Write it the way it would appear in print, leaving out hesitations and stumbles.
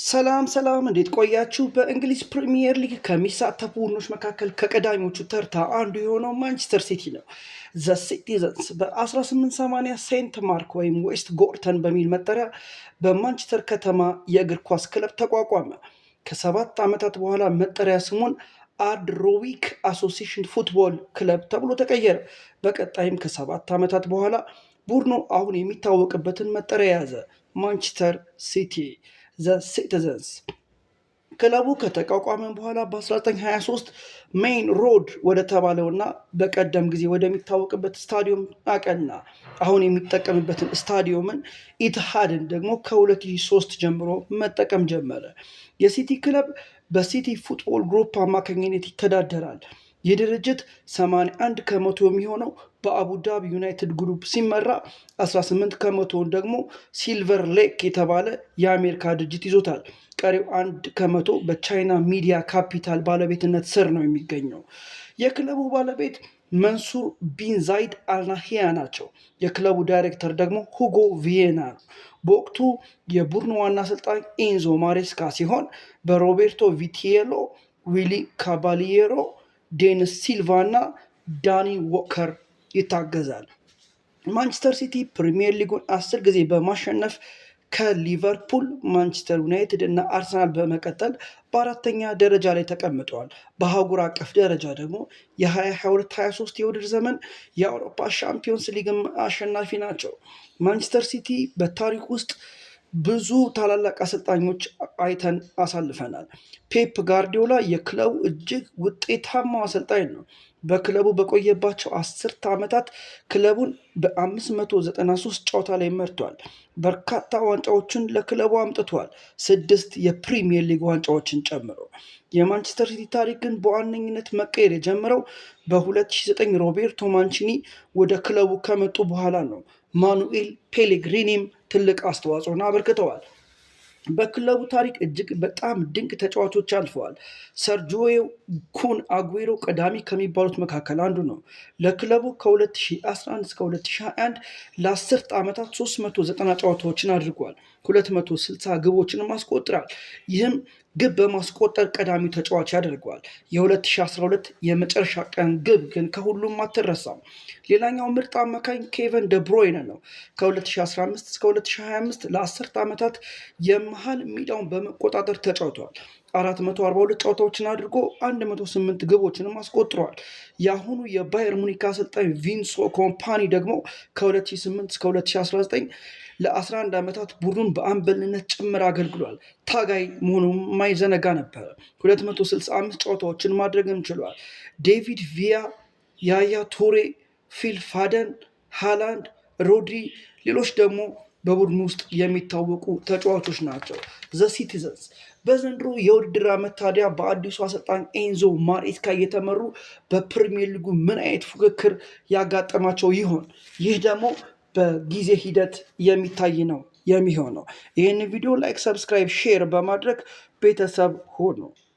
ሰላም እንዴት ቆያችሁ? በእንግሊዝ ፕሪሚየር ሊግ ከሚሳተፉ ቡድኖች መካከል ከቀዳሚዎቹ ተርታ አንዱ የሆነው ማንቸስተር ሲቲ ነው። ዘ ሲቲዘንስ በ1880 ሴንት ማርክ ወይም ዌስት ጎርተን በሚል መጠሪያ በማንቸስተር ከተማ የእግር ኳስ ክለብ ተቋቋመ። ከ7 ዓመታት በኋላ መጠሪያ ስሙን አድሮዊክ አሶሲሽን ፉትቦል ክለብ ተብሎ ተቀየረ። በቀጣይም ከ7 ዓመታት በኋላ ቡድኑ አሁን የሚታወቅበትን መጠሪያ የያዘ ማንቸስተር ሲቲ ዘ ሲቲዘንስ። ክለቡ ከተቋቋመ በኋላ በ1923 ሜይን ሮድ ወደ ተባለውና በቀደም ጊዜ ወደሚታወቅበት ስታዲየም አቀና። አሁን የሚጠቀምበትን ስታዲየምን ኢትሃድን ደግሞ ከ2003 ጀምሮ መጠቀም ጀመረ። የሲቲ ክለብ በሲቲ ፉትቦል ግሩፕ አማካኝነት ይተዳደራል። ይህ ድርጅት 81 ከመቶ የሚሆነው በአቡዳቢ ዩናይትድ ግሩፕ ሲመራ 18 ከመቶውን ደግሞ ሲልቨር ሌክ የተባለ የአሜሪካ ድርጅት ይዞታል። ቀሪው 1 ከመቶ በቻይና ሚዲያ ካፒታል ባለቤትነት ስር ነው የሚገኘው። የክለቡ ባለቤት መንሱር ቢን ዛይድ አልናሂያ ናቸው። የክለቡ ዳይሬክተር ደግሞ ሁጎ ቪዬና ነው። በወቅቱ የቡድኑ ዋና አሰልጣኝ ኢንዞ ማሬስካ ሲሆን በሮቤርቶ ቪቲዬሎ፣ ዊሊ ካባሊየሮ፣ ዴኒስ ሲልቫ እና ዳኒ ዎከር ይታገዛል። ማንቸስተር ሲቲ ፕሪሚየር ሊጉን 10 ጊዜ በማሸነፍ ከሊቨርፑል፣ ማንቸስተር ዩናይትድ እና አርሰናል በመቀጠል በአራተኛ ደረጃ ላይ ተቀምጠዋል። በአህጉር አቀፍ ደረጃ ደግሞ የ2022-23 የውድድር ዘመን የአውሮፓ ሻምፒዮንስ ሊግ አሸናፊ ናቸው። ማንቸስተር ሲቲ በታሪክ ውስጥ ብዙ ታላላቅ አሰልጣኞች አይተን አሳልፈናል። ፔፕ ጋርዲዮላ የክለቡ እጅግ ውጤታማው አሰልጣኝ ነው። በክለቡ በቆየባቸው 10 ዓመታት ክለቡን በ593 ጨዋታ ላይ መርቷል። በርካታ ዋንጫዎችን ለክለቡ አምጥቷል፣ 6 የፕሪሚየር ሊግ ዋንጫዎችን ጨምሮ። የማንቸስተር ሲቲ ታሪክ ግን በዋነኝነት መቀየር የጀመረው በ2009 ሮቤርቶ ማንቺኒ ወደ ክለቡ ከመጡ በኋላ ነው። ማኑኤል ፔሌግሪኒም ትልቅ አስተዋጽኦን አበርክተዋል። በክለቡ ታሪክ እጅግ በጣም ድንቅ ተጫዋቾች አልፈዋል። ሰርጂዮ ኩን አጉዌሮ ቀዳሚ ከሚባሉት መካከል አንዱ ነው። ለክለቡ ከ2011 እስከ 2021 ለ10 ዓመታት 390 ጨዋታዎችን አድርጓል። 260 ግቦችንም አስቆጥሯል። ይህም ግብ በማስቆጠር ቀዳሚው ተጫዋች ያደርገዋል። የ2012 የመጨረሻ ቀን ግብ ግን ከሁሉም አትረሳም። ሌላኛው ምርጥ አማካኝ ኬቨን ደብሮይነ ነው። ከ2015 እስከ 2025 ለ10 ዓመታት የመሃል ሜዳውን በመቆጣጠር ተጫውተዋል። 442 ጨዋታዎችን አድርጎ 108 ግቦችንም አስቆጥረዋል። የአሁኑ የባየር ሙኒክ አሰልጣኝ ቪንሶ ኮምፓኒ ደግሞ ከ2008 እስከ 2019 ለ11 ዓመታት ቡድኑን በአምበልነት ጭምር አገልግሏል። ታጋይ መሆኑ የማይዘነጋ ነበር። 265 ጨዋታዎችን ማድረግም ችሏል። ዴቪድ ቪያ፣ ያያ ቱሬ፣ ፊል ፋደን፣ ሃላንድ፣ ሮድሪ ሌሎች ደግሞ በቡድኑ ውስጥ የሚታወቁ ተጫዋቾች ናቸው። ዘ ሲቲዘንስ በዘንድሮ የውድድር ዓመት ታዲያ በአዲሱ አሰልጣኝ ኤንዞ ማሬስካ እየተመሩ በፕሪሚየር ሊጉ ምን አይነት ፉክክር ያጋጠማቸው ይሆን? ይህ ደግሞ በጊዜ ሂደት የሚታይ ነው የሚሆነው። ይህን ቪዲዮ ላይክ፣ ሰብስክራይብ፣ ሼር በማድረግ ቤተሰብ ሆኑ።